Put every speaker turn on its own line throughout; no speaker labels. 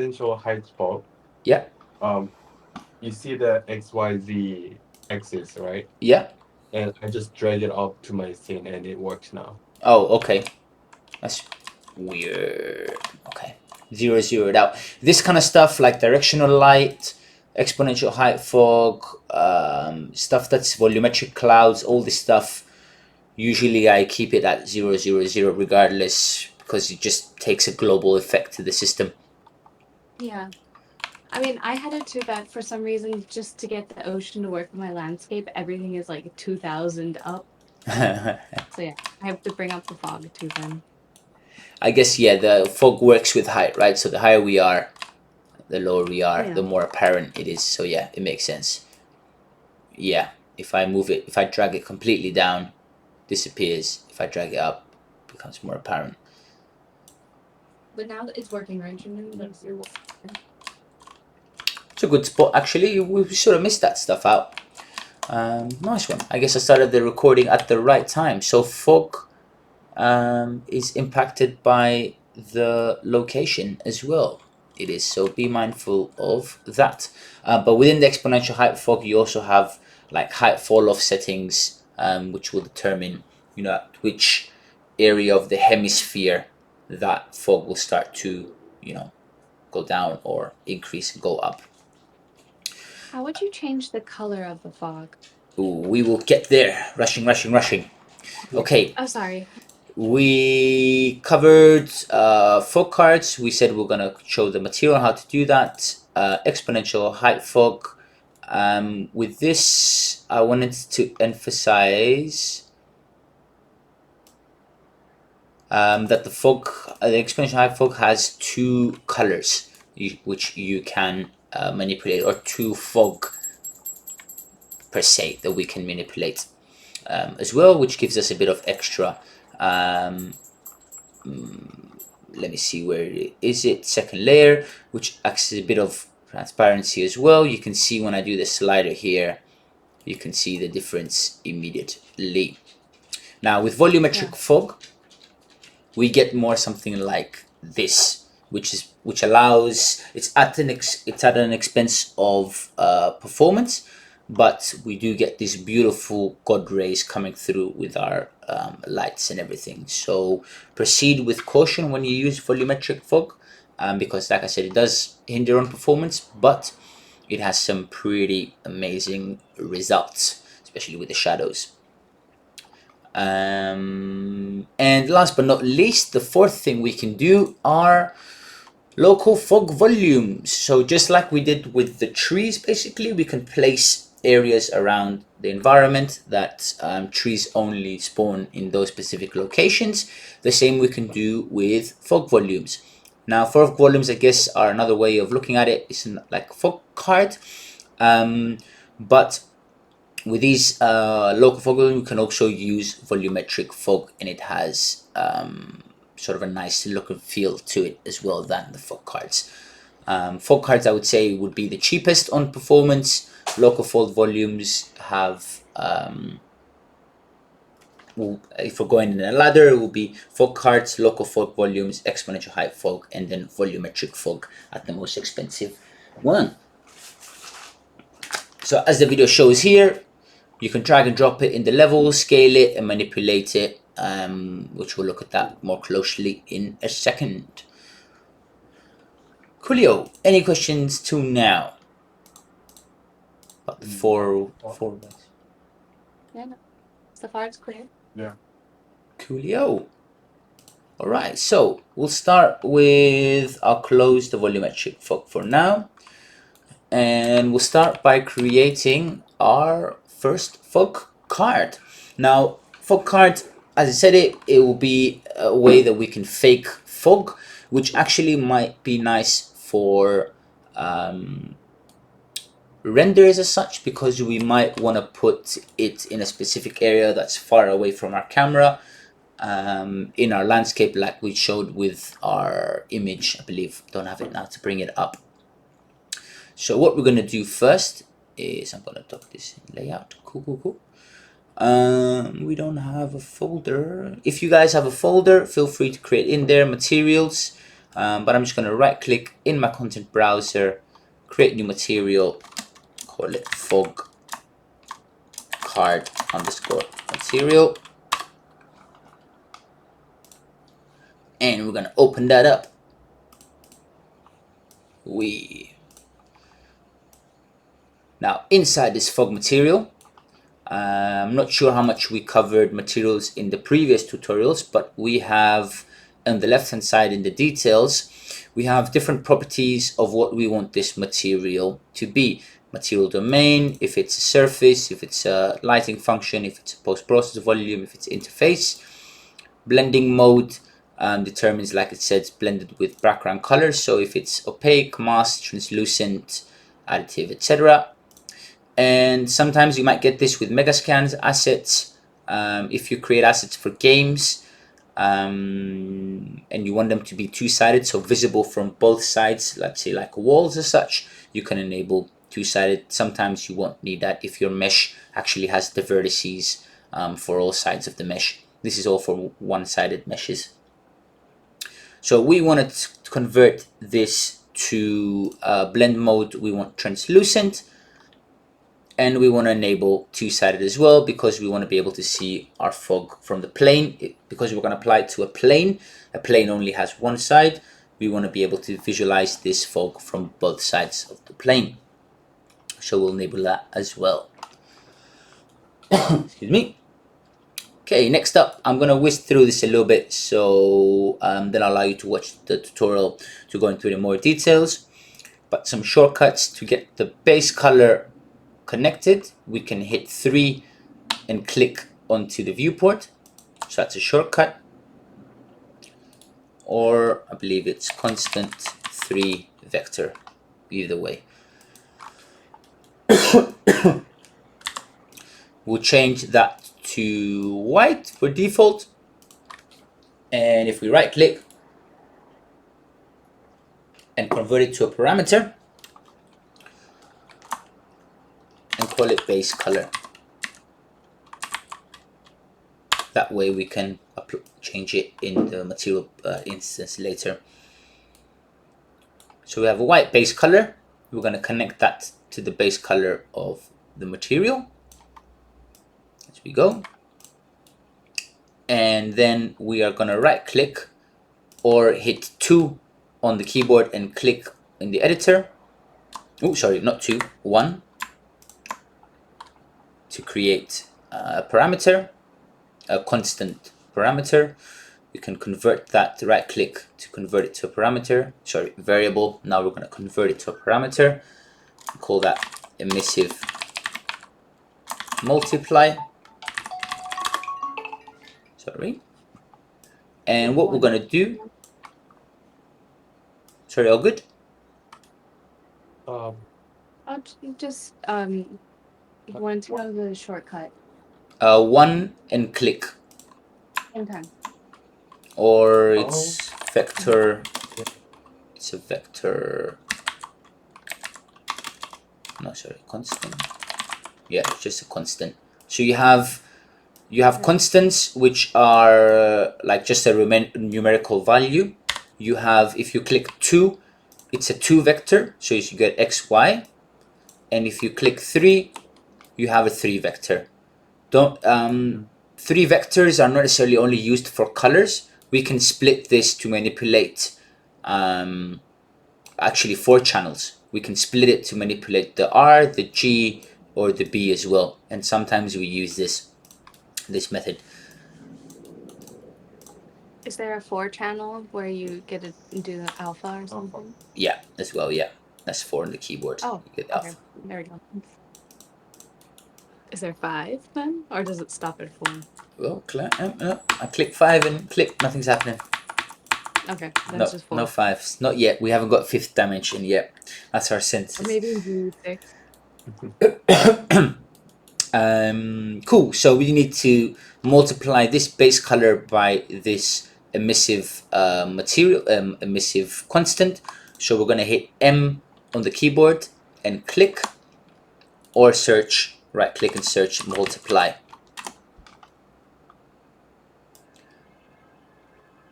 exponential height fog,
Yeah,
um, you see the XYZ axis, right?
yeah.
And I just drag it up to my scene and it works now.
Oh, okay. That's weird. Okay. Zero zeroed out. This kind of stuff like directional light, exponential height fog, stuff that's volumetric clouds, all this stuff. Usually I keep it at 000 regardless because it just takes a global effect to the system.
Yeah. I mean, I had it too that for some reason, just to get the ocean to work with my landscape, everything is like 2000 up. So yeah, I have to bring up the fog too then.
I guess, yeah, the fog works with height, right? So the higher we are, the lower we are,
Yeah.
the more apparent it is. So yeah, it makes sense. Yeah, if I move it, if I drag it completely down, disappears. If I drag it up, it becomes more apparent.
But now that it's working, right?
It's a good spot, actually. We sort of missed that stuff out. Nice one. I guess I started the recording at the right time. So fog is impacted by the location as well. It is, so be mindful of that. But within the exponential height fog, you also have like height fall off settings, which will determine, at which area of the hemisphere that fog will start to, go down or increase and go up.
How would you change the color of the fog?
Ooh, we will get there. Rushing, rushing, rushing. Okay,
Oh, sorry.
we covered fog cards. We said we're gonna show the material how to do that. Exponential height fog. With this, I wanted to emphasize that the exponential height fog has two colors, which you can manipulate, or two fog per se that we can manipulate as well, which gives us a bit of extra. Um, Let me see, where is it? Second layer, which acts as a bit of transparency as well. You can see when I do the slider here, you can see the difference immediately. Now with volumetric fog, we get more something like this, which allows, it's at an expense of performance, but we do get these beautiful god rays coming through with our lights and everything. So proceed with caution when you use volumetric fog, because like I said, it does hinder on performance, but it has some pretty amazing results, especially with the shadows. And last but not least, the fourth thing we can do are local fog volumes. So just like we did with the trees, basically, we can place areas around the environment that trees only spawn in those specific locations. The same we can do with fog volumes. Now, fog volumes, I guess, are another way of looking at it. It's like fog card, but with these local fog volumes, you can also use volumetric fog, and it has sort of a nice look and feel to it as well than the fog cards. Fog cards, I would say, would be the cheapest on performance. Local fog volumes have, if we're going in a ladder, it will be fog cards, local fog volumes, exponential height fog, and then volumetric fog at the most expensive one. So as the video shows here, you can drag and drop it in the level, scale it, and manipulate it, which we'll look at that more closely in a second. Coolio, any questions to now? About the four.
Yeah, no. So far it's clear.
Yeah.
Coolio. Alright, so we'll start with, I'll close the volumetric fog for now. And we'll start by creating our first fog card. Now, fog card, as I said, it will be a way that we can fake fog, which actually might be nice for renders as such, because we might want to put it in a specific area that's far away from our camera, in our landscape, like we showed with our image. I believe, don't have it now to bring it up. So what we're going to do first is, I'm going to talk this in layout. Cool. We don't have a folder. If you guys have a folder, feel free to create in there materials. but I'm just going to right click in my content browser, create new material, call it fog card underscore material, and we're going to open that up. Now inside this fog material, I'm not sure how much we covered materials in the previous tutorials, but we have on the left hand side in the details, we have different properties of what we want this material to be. Material domain, if it's a surface, if it's a lighting function, if it's a post-process volume, if it's interface. Blending mode determines, like it says, blended with background colors. So if it's opaque, mask, translucent, additive, etc. And sometimes you might get this with Megascans assets. If you create assets for games and you want them to be two-sided, so visible from both sides, let's say like walls as such, you can enable two-sided. Sometimes you won't need that if your mesh actually has the vertices for all sides of the mesh. This is all for one-sided meshes. So we wanted to convert this to blend mode. We want translucent. And we want to enable two-sided as well, because we want to be able to see our fog from the plane. Because we're going to apply it to a plane only has one side. We want to be able to visualize this fog from both sides of the plane. So we'll enable that as well. Excuse me. Okay, next up, I'm going to whisk through this a little bit, so then I'll allow you to watch the tutorial to go into the more details. But some shortcuts to get the base color connected. We can hit 3 and click onto the viewport, so that's a shortcut. Or I believe it's constant 3 vector, either way. We'll change that to white for default, and if we right click and convert it to a parameter and call it base color, that way we can change it in the material instance later. So we have a white base color. We're going to connect that to the base color of the material. As we go. And then we are going to right click or hit 2 on the keyboard and click in the editor. Oh, sorry, not 2, 1. To create a parameter, a constant parameter. We can convert that, right click to convert it to a parameter, sorry, variable. Now we're going to convert it to a parameter. Call that emissive multiply. Sorry. And what we're going to do, sorry, all good?
I'll just want to know the shortcut.
1 and click.
Okay.
Or it's vector. It's a vector. No, sorry, constant. Yeah, it's just a constant. So you have constants, which are like just a numerical value. You have, if you click 2, it's a 2 vector, so you get x, y. And if you click 3, you have a 3 vector. Don't 3 vectors are not necessarily only used for colors. We can split this to manipulate actually 4 channels. We can split it to manipulate the R, the G, or the B as well. And sometimes we use this method.
Is there a 4 channel where you get to do the alpha or something?
Yeah, as well, yeah. That's 4 on the keyboard.
Oh,
you get
okay.
alpha.
There we go. Is there 5 then? Or does it stop at 4?
Well, I click 5 and click, nothing's happening.
Okay, that's just 4.
No 5s. Not yet. We haven't got 5th dimension yet. That's our synthesis.
Or maybe V6.
Cool. So we need to multiply this base color by this emissive material, emissive constant. So we're going to hit M on the keyboard and click, or search, right click and search multiply.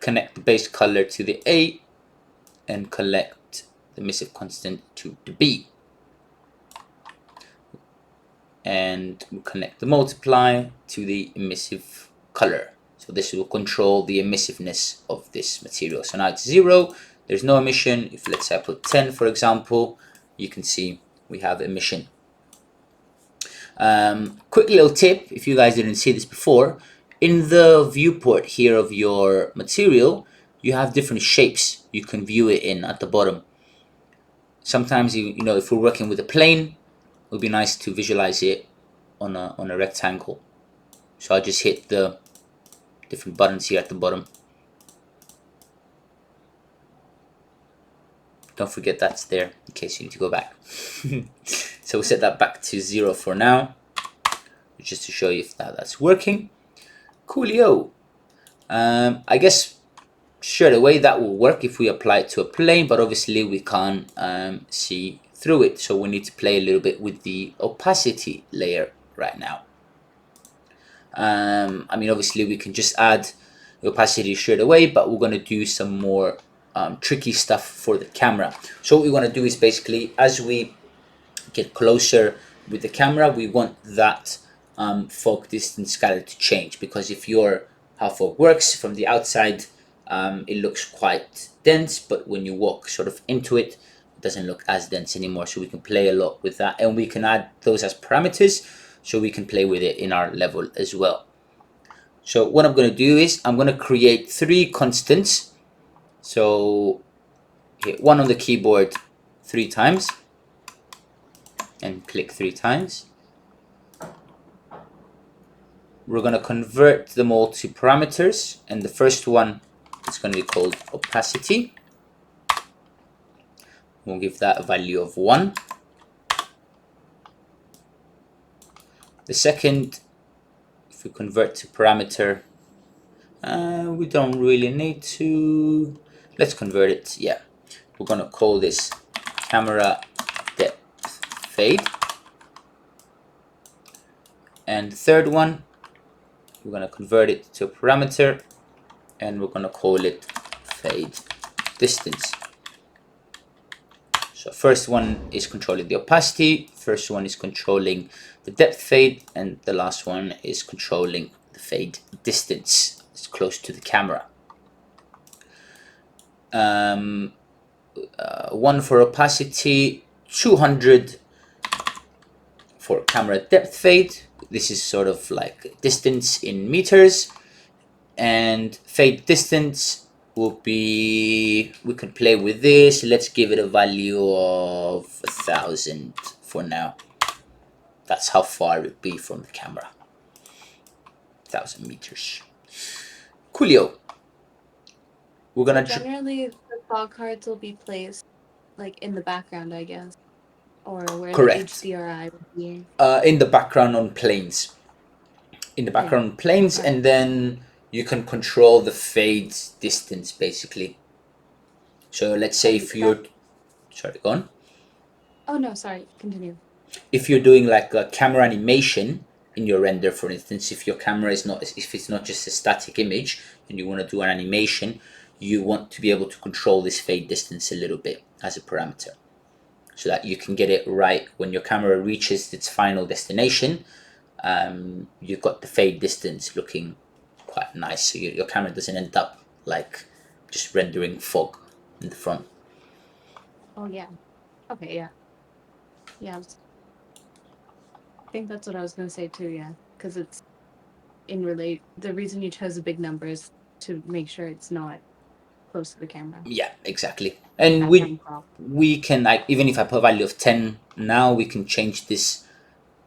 Connect the base color to the A and collect the emissive constant to the B. And we'll connect the multiply to the emissive color. So this will control the emissiveness of this material. So now it's 0, there's no emission. If let's say I put 10, for example, you can see we have emission. Quick little tip, if you guys didn't see this before, in the viewport here of your material, you have different shapes you can view it in at the bottom. Sometimes, you know, if we're working with a plane, it would be nice to visualize it on a rectangle. So I'll just hit the different buttons here at the bottom. Don't forget that's there in case you need to go back. So we'll set that back to 0 for now, just to show you if that's working. Coolio. I guess straight away that will work if we apply it to a plane, but obviously we can't see through it, so we need to play a little bit with the opacity layer right now. I mean, obviously we can just add the opacity straight away, but we're going to do some more tricky stuff for the camera. So what we want to do is basically, as we get closer with the camera, we want that fog distance scatter to change, because if how fog works from the outside, it looks quite dense, but when you walk sort of into it, it doesn't look as dense anymore. So we can play a lot with that, and we can add those as parameters, so we can play with it in our level as well. So what I'm going to do is I'm going to create 3 constants. So hit 1 on the keyboard 3 times and click 3 times. We're going to convert them all to parameters, and the first one is going to be called opacity. We'll give that a value of 1. The second, if we convert to parameter, we don't really need to. Let's convert it. Yeah, we're going to call this camera depth fade. And the third one, we're going to convert it to a parameter, and we're going to call it fade distance. So first one is controlling the opacity, first one is controlling the depth fade, and the last one is controlling the fade distance. It's close to the camera. 1 for opacity, 200 for camera depth fade. This is sort of like distance in meters, and fade distance will be, we can play with this. Let's give it a value of 1,000 for now. That's how far it would be from the camera. 1,000 meters. Coolio. We're gonna
generally the fog cards will be placed like in the background, I guess, or where
correct.
the HDRI would be.
In the background on planes. In the background on planes,
Right.
and then you can control the fade distance basically. So let's say if you're, sorry, go on.
Oh no, sorry, continue.
If you're doing like a camera animation in your render, for instance, if your camera is not, if it's not just a static image and you want to do an animation, you want to be able to control this fade distance a little bit as a parameter, so that you can get it right when your camera reaches its final destination. You've got the fade distance looking quite nice, so your camera doesn't end up like just rendering fog in the front.
Oh yeah. Okay, yeah. Yeah. I think that's what I was going to say too, yeah. Because it's the reason you chose a big number is to make sure it's not close to the camera.
Yeah, exactly. And we can, like, even if I put a value of 10 now, we can change this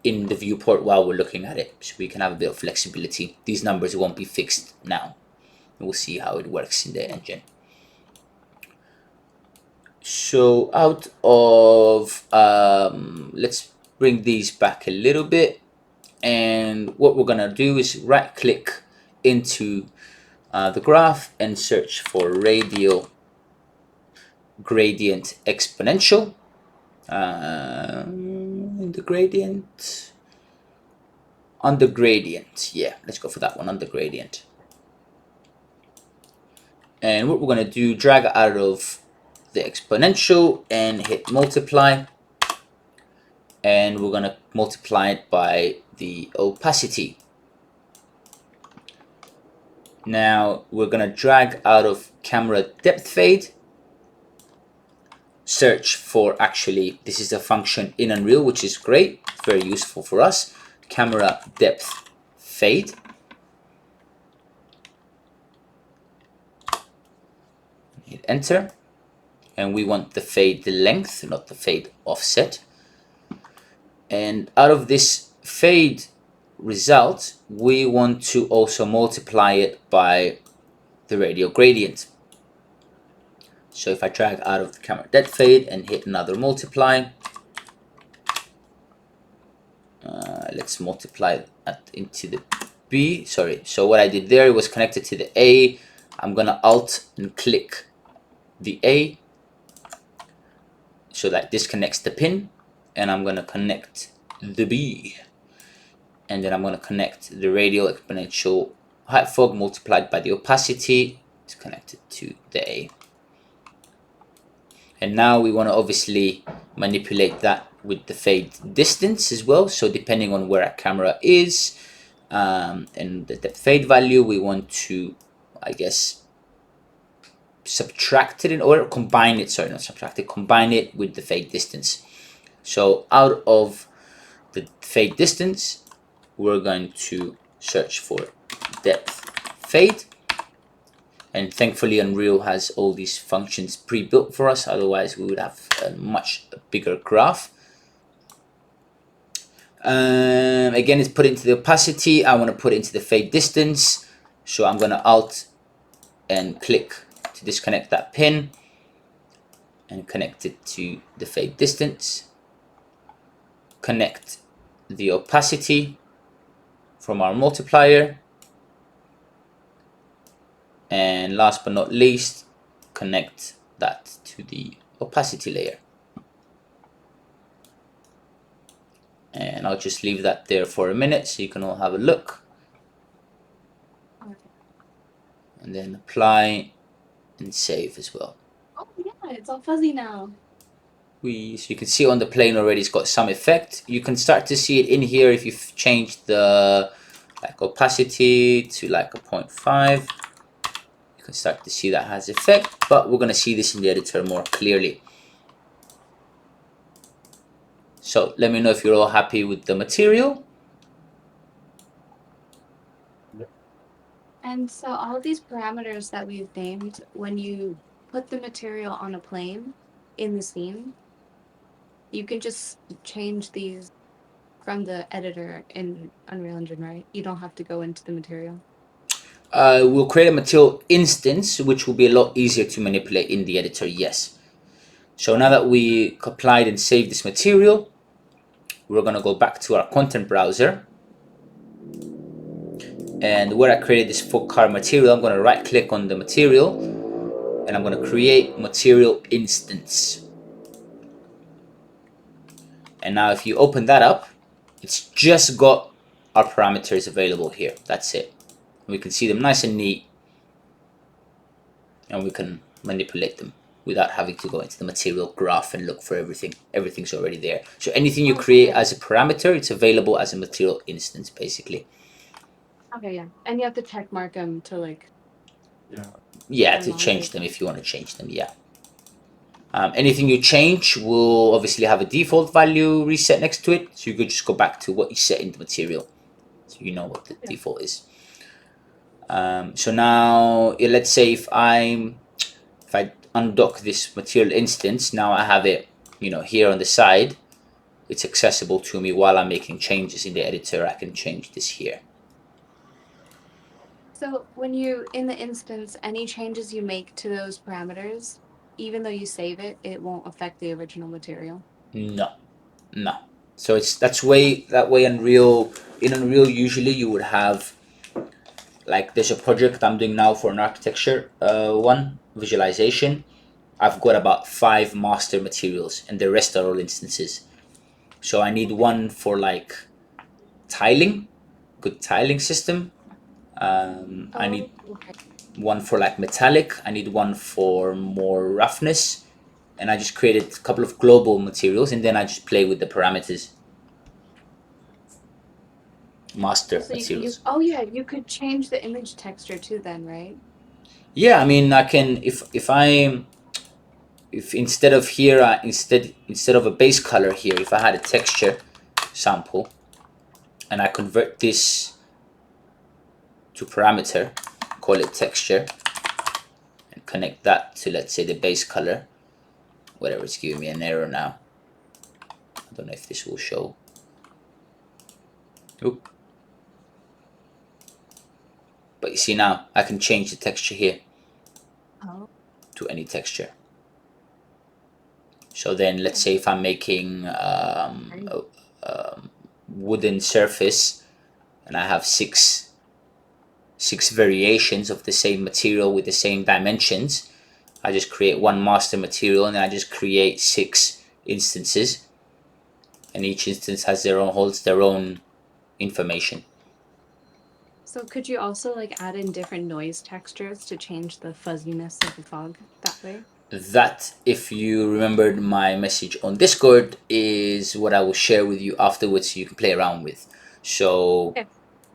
in the viewport while we're looking at it, so we can have a bit of flexibility. These numbers won't be fixed now. We'll see how it works in the engine. So out of, let's bring these back a little bit, and what we're gonna do is right click into the graph and search for radial gradient exponential. The gradient, under gradient, yeah, let's go for that one, under gradient. And what we're gonna do, drag it out of the exponential and hit multiply. And we're going to multiply it by the opacity. Now we're going to drag out of camera depth fade, search for, actually this is a function in Unreal which is great, very useful for us, camera depth fade. Hit enter, and we want the fade length, not the fade offset. And out of this fade result, we want to also multiply it by the radial gradient. So if I drag out of the camera depth fade and hit another multiply, let's multiply that into the B. Sorry, so what I did there was connected to the A. I'm gonna Alt and click the A so that this connects the pin, and I'm gonna connect the B, and then I'm gonna connect the radial exponential height fog multiplied by the opacity. It's connected to the A. And now we want to obviously manipulate that with the fade distance as well. So depending on where our camera is and the depth fade value, we want to, I guess, subtract it in order, combine it, sorry, not subtract it, combine it with the fade distance. So out of the fade distance, we're going to search for depth fade. And thankfully Unreal has all these functions pre-built for us, otherwise we would have a much bigger graph. Again, it's put into the opacity. I want to put it into the fade distance, so I'm going to Alt and click to disconnect that pin and connect it to the fade distance. Connect the opacity from our multiplier, and last but not least, connect that to the opacity layer. And I'll just leave that there for a minute so you can all have a look. And then apply and save as well.
Oh yeah, it's all fuzzy now.
So you can see on the plane already it's got some effect. You can start to see it in here if you've changed the opacity to like a 0.5. You can start to see that has effect, but we're going to see this in the editor more clearly. So let me know if you're all happy with the material.
And so all of these parameters that we've named, when you put the material on a plane in the scene, you can just change these from the editor in Unreal Engine, right? You don't have to go into the material.
We'll create a material instance, which will be a lot easier to manipulate in the editor, yes. So now that we applied and saved this material, we're going to go back to our content browser. And where I created this folk car material, I'm going to right click on the material and I'm going to create material instance. And now if you open that up, it's just got our parameters available here. That's it. We can see them nice and neat, and we can manipulate them without having to go into the material graph and look for everything. Everything's already there. So anything you create as a parameter, it's available as a material instance, basically.
Okay, yeah. And you have to check mark them to like...
Yeah, to change them if you want to change them, yeah. Anything you change will obviously have a default value reset next to it. So you could just go back to what you set in the material. So you know what the default is. So now, let's say if I undock this material instance, now I have it, here on the side. It's accessible to me while I'm making changes in the editor. I can change this here.
So when you, in the instance, any changes you make to those parameters, even though you save it, it won't affect the original material?
No. So that way Unreal, in Unreal usually you would have, like there's a project I'm doing now for an architecture visualization. I've got about 5 master materials and the rest are all instances. So I need one for like tiling, good tiling system. I need one for like metallic. I need one for more roughness. and I just created a couple of global materials, and then I just play with the parameters. Master
So
materials.
oh yeah, you could change the image texture too then, right?
Yeah, I mean, I can if instead of here, instead of a base color here, if I had a texture sample and I convert this to parameter, call it texture, and connect that to, let's say, the base color, whatever, it's giving me an error now. I don't know if this will show. Oop. But you see now, I can change the texture here to any texture. So then let's say if I'm making a wooden surface and I have six variations of the same material with the same dimensions, I just create one master material and I just create 6 instances, and each instance holds their own information.
So could you also like add in different noise textures to change the fuzziness of the fog that way?
That, if you remembered my message on Discord, is what I will share with you afterwards so you can play around with. So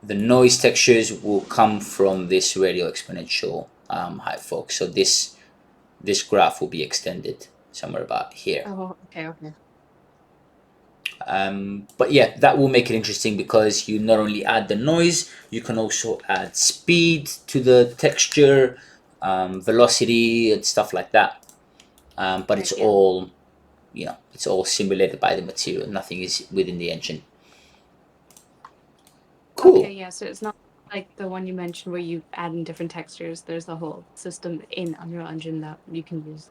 the noise textures will come from this radial exponential height fog. So this graph will be extended somewhere about here.
Oh, okay.
But yeah, that will make it interesting because you not only add the noise, you can also add speed to the texture, velocity, and stuff like that. But it's all, it's all simulated by the material. Nothing is within the engine. Cool.
Okay, yeah, so it's not like the one you mentioned where you add in different textures. There's a whole system in Unreal Engine that you can use.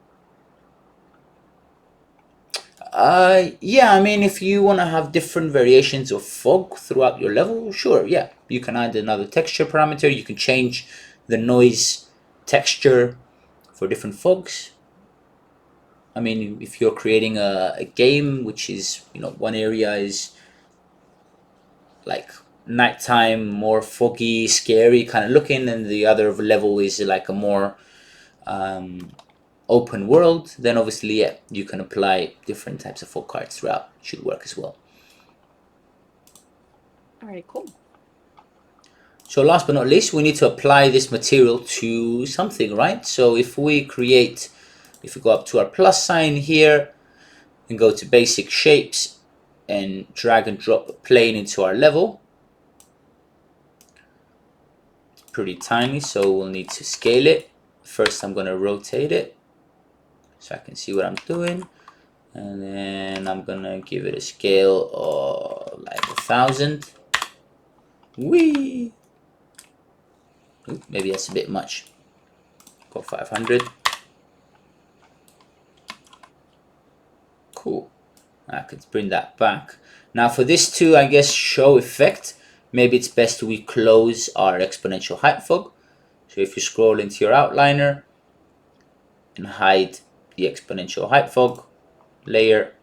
Yeah, I mean, if you want to have different variations of fog throughout your level, sure, yeah. You can add another texture parameter. You can change the noise texture for different fogs. I mean, if you're creating a game which is, one area is like nighttime, more foggy, scary kind of looking, and the other level is like a more open world, then obviously, yeah, you can apply different types of fog cards throughout. It should work as well.
All right, cool.
So last but not least, we need to apply this material to something, right? So if we go up to our plus sign here and go to basic shapes and drag and drop a plane into our level, it's pretty tiny, so we'll need to scale it. First, I'm going to rotate it so I can see what I'm doing. And then I'm going to give it a scale of like 1,000. Whee! Ooh, maybe that's a bit much. Go 500. Cool. I could bring that back. Now for this to, I guess, show effect, maybe it's best we close our exponential height fog. So if you scroll into your outliner and hide the exponential height fog layer,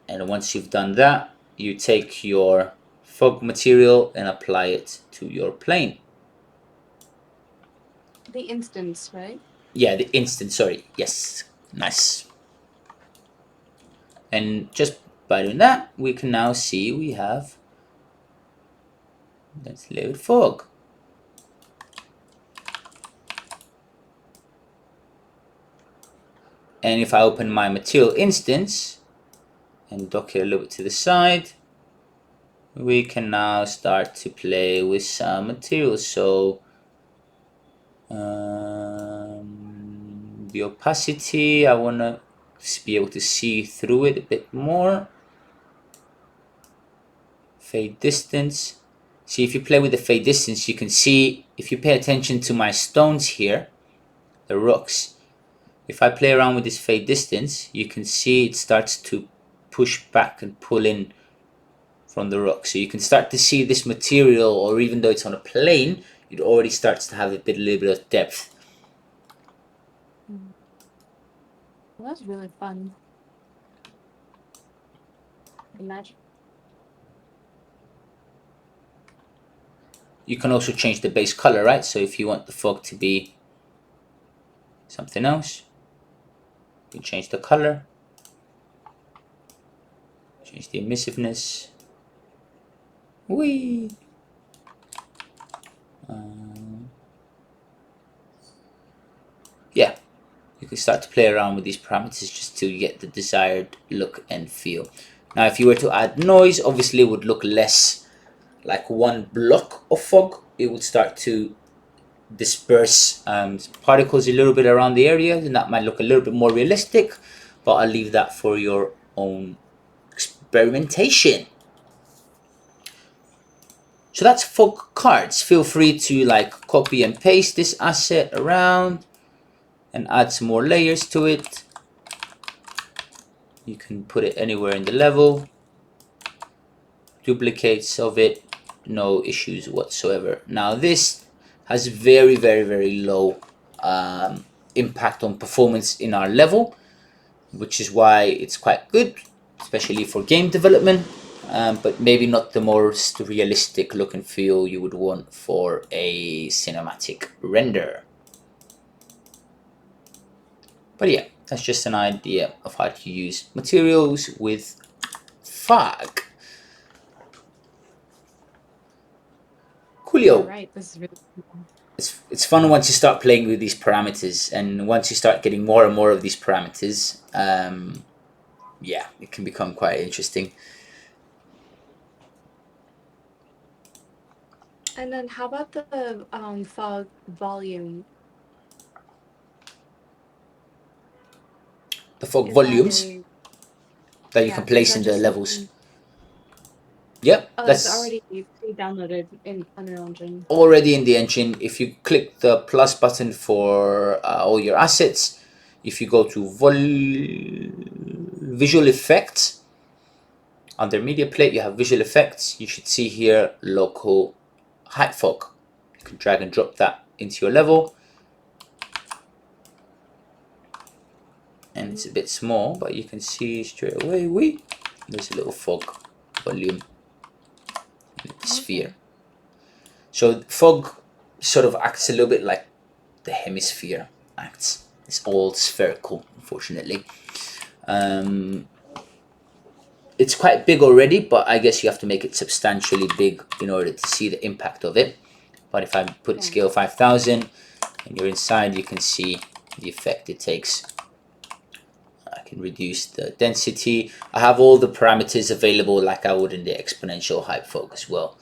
and once you've done that, you take your fog material and apply it to your plane.
The instance, right?
Yeah, the instance, sorry. Yes, nice. And just by doing that, we can now see we have that's layered fog. And if I open my material instance and dock it a little bit to the side, we can now start to play with some materials. So the opacity, I want to be able to see through it a bit more. Fade distance. See, if you play with the fade distance, you can see, if you pay attention to my stones here, the rocks, if I play around with this fade distance, you can see it starts to push back and pull in from the rock. So you can start to see this material, or even though it's on a plane, it already starts to have a little bit of depth.
Well, that's really fun. Imagine.
You can also change the base color, right? So if you want the fog to be something else, You can change the color, change the emissiveness. Whee! Yeah, you can start to play around with these parameters just till you get the desired look and feel. Now, if you were to add noise, obviously it would look less like one block of fog. It would start to disperse particles a little bit around the area, and that might look a little bit more realistic, but I'll leave that for your own experimentation. So that's fog cards. Feel free to like copy and paste this asset around and add some more layers to it. You can put it anywhere in the level. Duplicates of it, no issues whatsoever. Now this has very, very, very low impact on performance in our level, which is why it's quite good, especially for game development, but maybe not the most realistic look and feel you would want for a cinematic render. But yeah, that's just an idea of how to use materials with fog. Coolio.
Right, this is really cool.
It's fun once you start playing with these parameters, and once you start getting more and more of these parameters, yeah, it can become quite interesting.
And then how about the fog volume?
The fog
Is
volumes that you
yeah,
can
is
place
that
in the
just
levels.
something?
Yep,
Oh, it's
that's
already pre-downloaded in Unreal Engine.
already in the engine. If you click the plus button for all your assets, if you go to visual effects, under media plate you have visual effects. You should see here local height fog. You can drag and drop that into your level, and it's a bit small, but you can see straight away there's a little fog volume in the sphere. So fog sort of acts a little bit like the hemisphere acts. It's all spherical, unfortunately. It's quite big already, but I guess you have to make it substantially big in order to see the impact of it. But if I put scale 5000 and you're inside, you can see the effect it takes. I can reduce the density. I have all the parameters available like I would in the exponential height fog as well.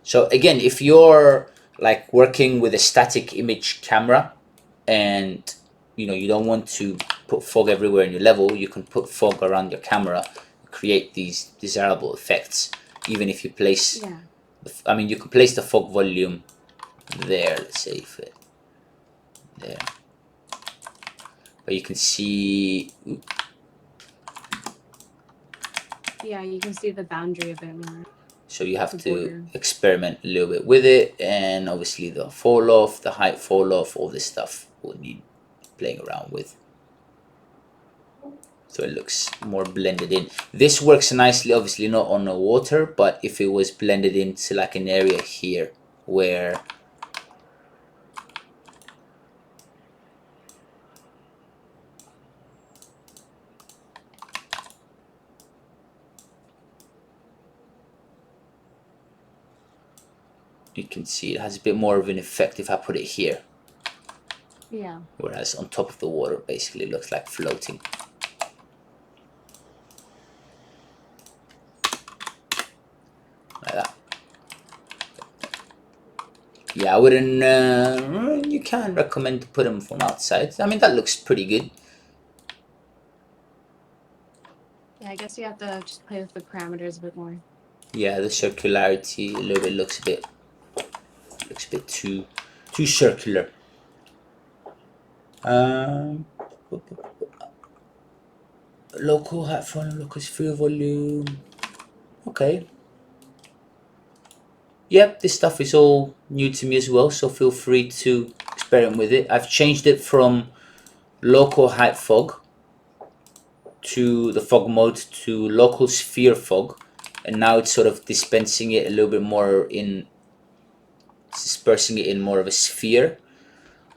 So again, if you're like working with a static image camera and you don't want to put fog everywhere in your level, you can put fog around your camera, create these desirable effects. Even if you place, you can place the fog volume there. Let's say if it there, but you can see.
Yeah, you can see the boundary of it more.
So you have to experiment a little bit with it, and obviously the fall off, the height fall off, all this stuff will need playing around with. So it looks more blended in. This works nicely, obviously not on the water, but if it was blended into like an area here where you can see it has a bit more of an effect if I put it here.
Yeah.
Whereas on top of the water basically looks like floating. Like that. Yeah, I wouldn't, you can recommend to put them from outside. I mean, that looks pretty good.
Yeah, I guess you have to just play with the parameters a bit more.
Yeah, the circularity a little bit looks a bit too circular. Local height volume, local sphere volume. Okay. Yep, this stuff is all new to me as well, so feel free to experiment with it. I've changed it from local height fog to the fog mode to local sphere fog, and now it's sort of dispensing it a little bit more in dispersing it in more of a sphere.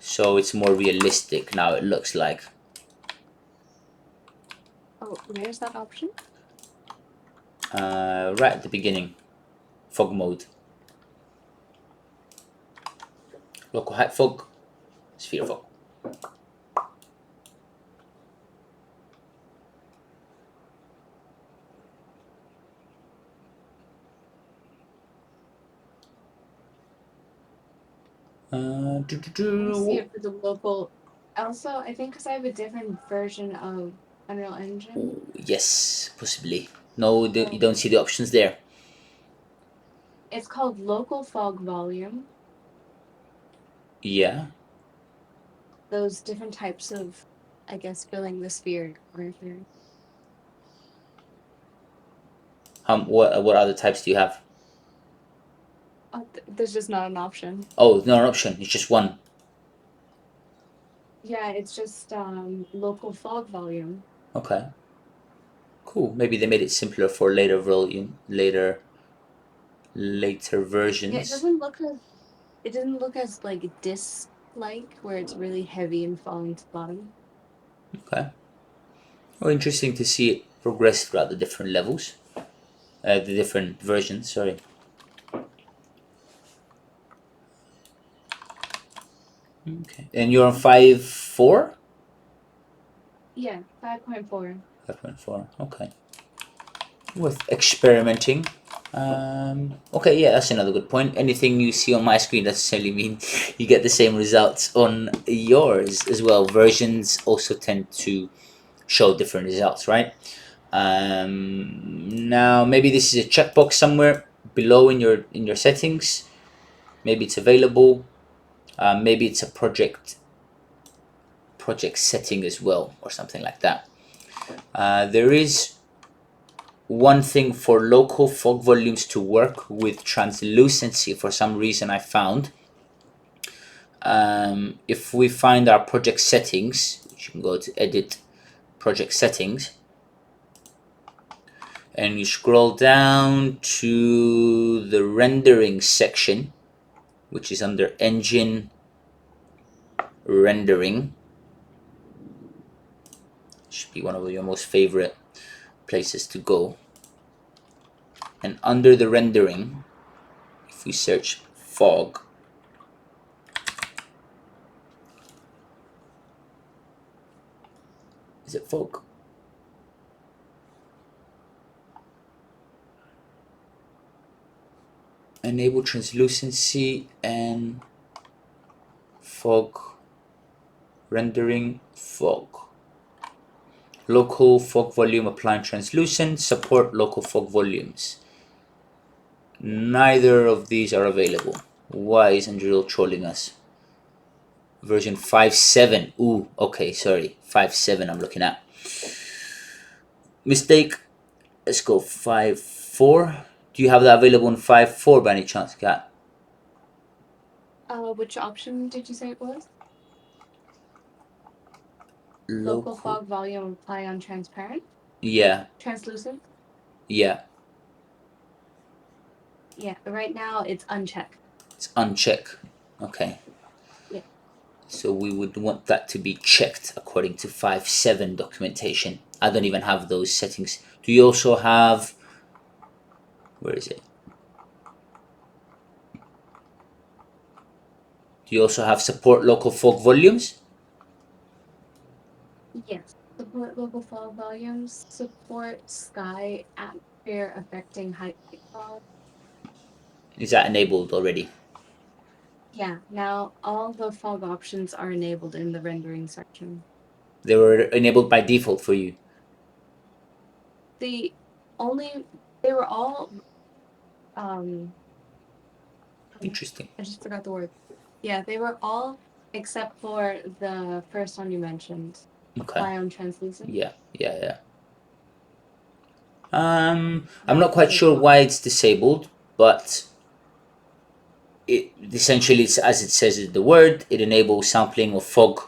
so it's more realistic now, it looks like.
Oh, where's that option?
Right at the beginning, fog mode. Local height fog, sphere fog.
I see it for the local. Also, I think because I have a different version of Unreal Engine.
Yes, possibly. No, you
So
don't see the options there.
it's called local fog volume.
Yeah.
Those different types of, I guess, filling the sphere are there.
What other types do you have?
Oh, there's just not an option.
Oh, not an option. It's just one.
Yeah, it's just local fog volume.
Okay. Cool. Maybe they made it simpler for later volume, later
Yeah,
versions.
it doesn't look as like disc like where it's really heavy and falling to the bottom.
Okay. Well, interesting to see it progress throughout the different levels, the different versions. Sorry. Okay. And you're on 5.4.
Yeah, 5.4.
5.4. Okay. Worth experimenting. Okay, yeah, that's another good point. Anything you see on my screen doesn't necessarily mean you get the same results on yours as well. Versions also tend to show different results, right? Now maybe this is a checkbox somewhere below in your settings. Maybe it's available. Maybe it's a project setting as well, or something like that. There is one thing for local fog volumes to work with translucency. For some reason, I found if we find our project settings, you can go to edit project settings, and you scroll down to the rendering section, which is under engine rendering. Should be one of your most favorite places to go. And under the rendering, if we search fog, is it fog? Enable translucency and fog rendering fog. Local fog volume applying translucent, support local fog volumes. Neither of these are available. Why is Unreal trolling us? Version 5.7. Ooh, okay, sorry. 5.7 I'm looking at. Mistake. Let's go 5.4. Do you have that available in 5.4 by any chance, Kat?
Which option did you say it was? Local
Local.
fog volume apply on transparent?
Yeah,
Translucent?
yeah.
Yeah, right now it's unchecked.
It's unchecked. Okay.
Yeah.
So we would want that to be checked according to 5.7 documentation. I don't even have those settings. Do you also have, where is it? Do you also have support local fog volumes?
Yes. Support local fog volumes, support sky atmosphere affecting height fog.
Is that enabled already?
Yeah, now all the fog options are enabled in the rendering section.
They were enabled by default for you.
The only they were all um
Interesting.
I just forgot the word. Yeah, they were all except for the first one you mentioned.
Okay.
Apply on translucent.
Yeah, yeah, yeah. I'm
That
not
was
quite sure
disabled.
why it's disabled, but it essentially, as it says in the word, it enables sampling of fog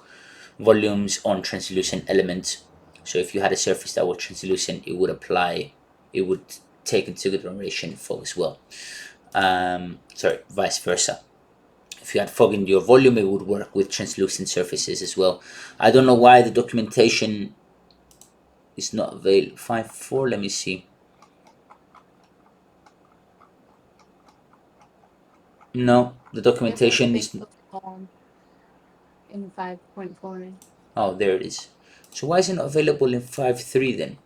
volumes on translucent elements. So if you had a surface that was translucent, it would apply, it would take into consideration fog as well. Sorry, vice versa. if you had fog in your volume, it would work with translucent surfaces as well. I don't know why the documentation is not available. 5.4, let me see. No, the documentation is...
in 5.4.
Oh, there it is. So why is it not available in 5.3 then?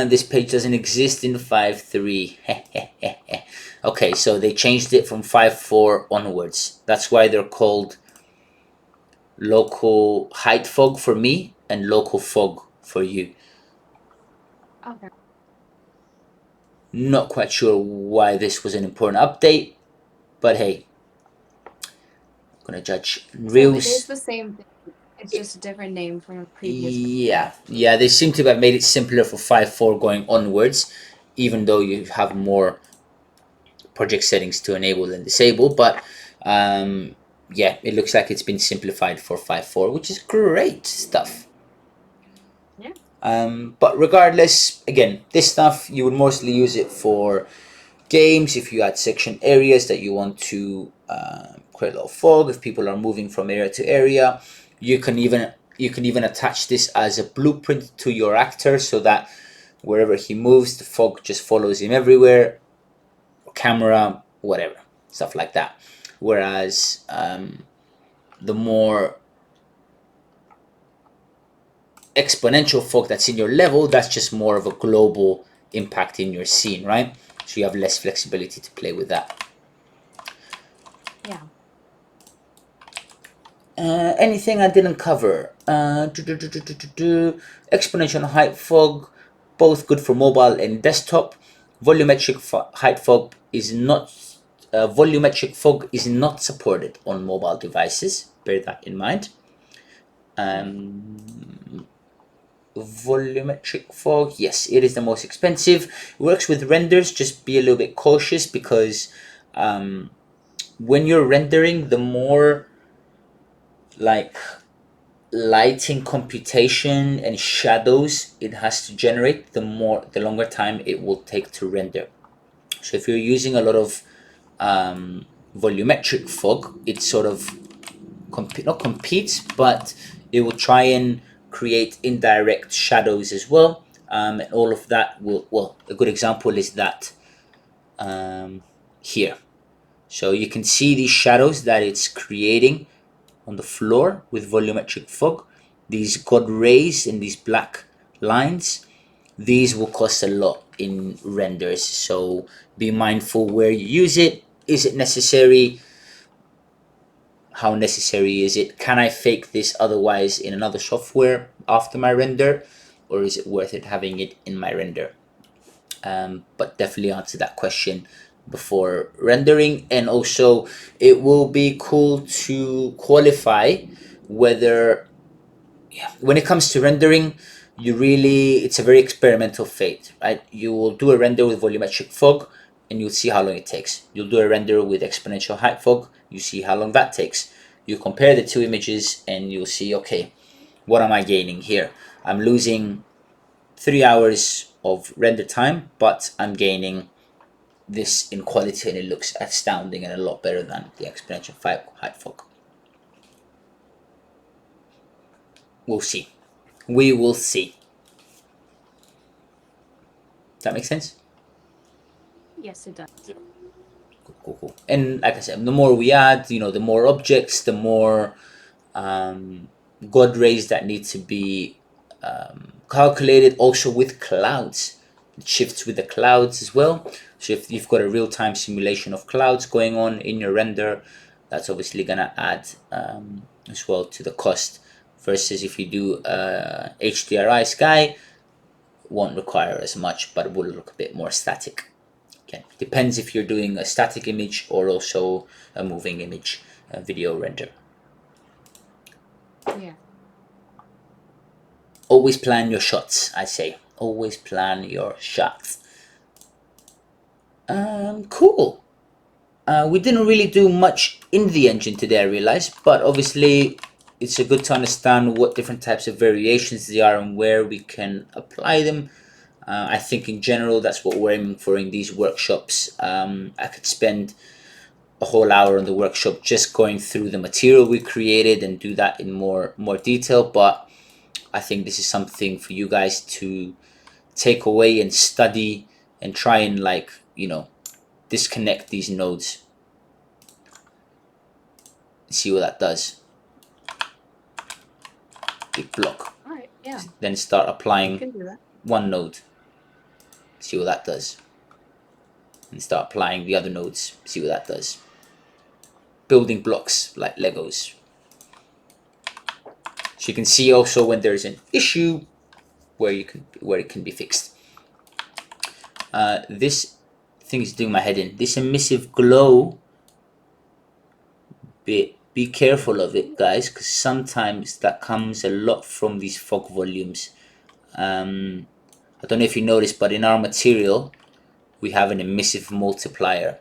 This page doesn't exist in 5.3. Okay, so they changed it from 5.4 onwards. That's why they're called local height fog for me and local fog for you.
Okay.
Not quite sure why this was an important update, but hey, I'm gonna judge reels.
So it is the same thing. It's just a different name from a previous.
Yeah, they seem to have made it simpler for 5.4 going onwards, even though you have more project settings to enable and disable. But yeah, it looks like it's been simplified for 5.4, which is great stuff.
Yeah.
But regardless, again, this stuff you would mostly use it for games if you had section areas that you want to create a little fog. If people are moving from area to area, you can even attach this as a blueprint to your actor so that wherever he moves, the fog just follows him everywhere. Camera, whatever, stuff like that. Whereas the more exponential fog that's in your level, that's just more of a global impact in your scene, right? So you have less flexibility to play with that.
Yeah.
Anything I didn't cover? Exponential height fog, both good for mobile and desktop. Volumetric height fog is not volumetric fog is not supported on mobile devices. Bear that in mind. Volumetric fog, yes, it is the most expensive. It works with renders. Just be a little bit cautious because when you're rendering, the more like lighting computation and shadows it has to generate, the longer time it will take to render. So if you're using a lot of volumetric fog, it sort of not competes, but it will try and create indirect shadows as well. And all of that will, well, a good example is that here. So you can see these shadows that it's creating on the floor with volumetric fog. These god rays and these black lines, these will cost a lot in renders. So be mindful where you use it. Is it necessary? How necessary is it? Can I fake this otherwise in another software after my render? Or is it worth it having it in my render? But definitely answer that question before rendering. And also it will be cool to qualify whether, when it comes to rendering, it's a very experimental phase, right? You will do a render with volumetric fog and you'll see how long it takes. You'll do a render with exponential height fog, you see how long that takes. You compare the two images and you'll see, okay, what am I gaining here? I'm losing 3 hours of render time, but I'm gaining this in quality and it looks astounding and a lot better than the exponential height fog. We'll see. We will see. Does that make sense?
Yes, it does.
Yeah.
Cool. And like I said, the more we add, the more objects, the more god rays that need to be calculated. Also with clouds, it shifts with the clouds as well. So if you've got a real-time simulation of clouds going on in your render, that's obviously gonna add as well to the cost. Versus if you do HDRI sky, won't require as much, but will look a bit more static. Again, depends if you're doing a static image or also a moving image video render.
Yeah.
Always plan your shots, I say. Always plan your shots. Cool. We didn't really do much in the engine today, I realized, but obviously it's a good to understand what different types of variations they are and where we can apply them. I think in general that's what we're aiming for in these workshops. I could spend a whole hour in the workshop just going through the material we created and do that in more detail, but I think this is something for you guys to take away and study and try and, like, you know, disconnect these nodes. See what that does. Big block.
All right. Yeah.
Then start
You
applying
can do that.
one node. See what that does. And start applying the other nodes. See what that does. Building blocks like Legos. So you can see also when there's an issue where it can be fixed. This thing is doing my head in. This emissive glow bit. Be careful of it, guys, because sometimes that comes a lot from these fog volumes. I don't know if you noticed, but in our material we have an emissive multiplier,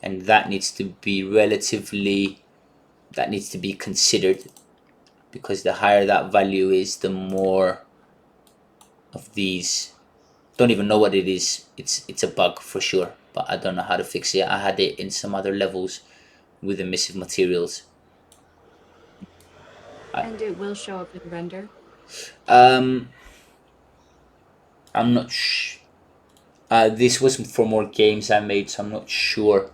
and that needs to be considered, because the higher that value is, the more of these. Don't even know what it is. It's a bug for sure, but I don't know how to fix it. I had it in some other levels with emissive materials.
And it will show up in render.
I'm not this was for more games I made, so I'm not sure.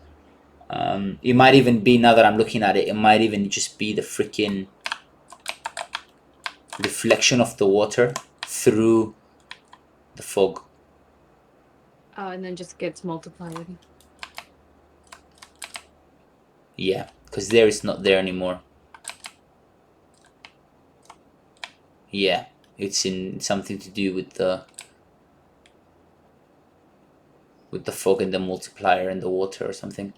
It might even be, now that I'm looking at it, it might even just be the freaking reflection of the water through the fog.
Oh, and then just gets multiplied.
Yeah, because there it's not there anymore. Yeah, it's in something to do with the fog and the multiplier and the water or something.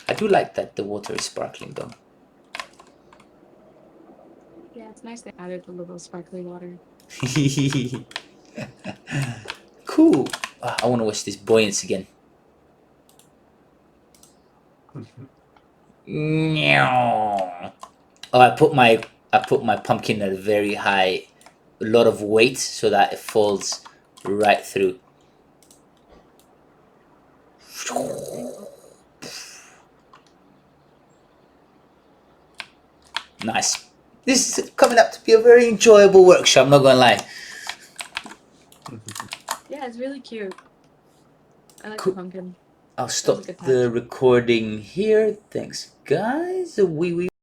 I do like that the water is sparkling though.
Yeah, it's nice they added a little sparkly water.
Cool. I want to watch this buoyance again. Oh, I put my pumpkin at a very high, a lot of weight, so that it falls right through. Nice. This is coming up to be a very enjoyable workshop, I'm not gonna lie.
Yeah, it's really cute. I like
Cool.
the pumpkin.
I'll
That was a
stop
good touch.
the recording here. Thanks, guys. We